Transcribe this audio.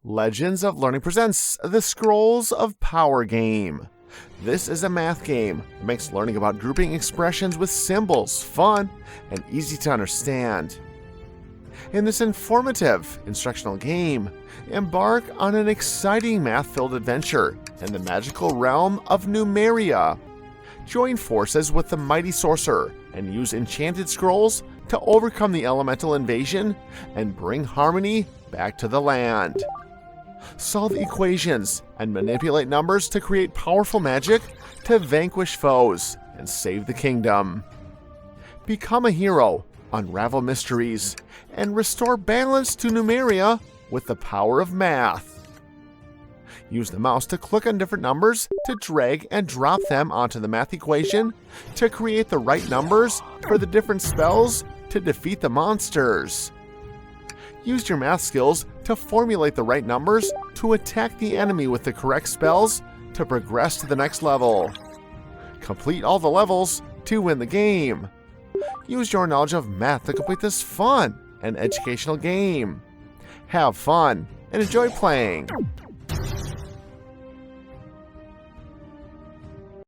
Legends of Learning presents the Scrolls of Power game. This is a math game that makes learning about grouping expressions with symbols fun and easy to understand. In this informative, instructional game, embark on an exciting math-filled adventure in the magical realm of Numeria. Join forces with the mighty sorcerer and use enchanted scrolls to overcome the elemental invasion and bring harmony back to the land. Solve equations and manipulate numbers to create powerful magic to vanquish foes and save the kingdom. Become a hero, unravel mysteries, and restore balance to Numeria with the power of math. Use the mouse to click on different numbers to drag and drop them onto the math equation to create the right numbers for the different spells to defeat the monsters. Use your math skills to formulate the right numbers to attack the enemy with the correct spells to progress to the next level. Complete all the levels to win the game. Use your knowledge of math to complete this fun and educational game. Have fun and enjoy playing.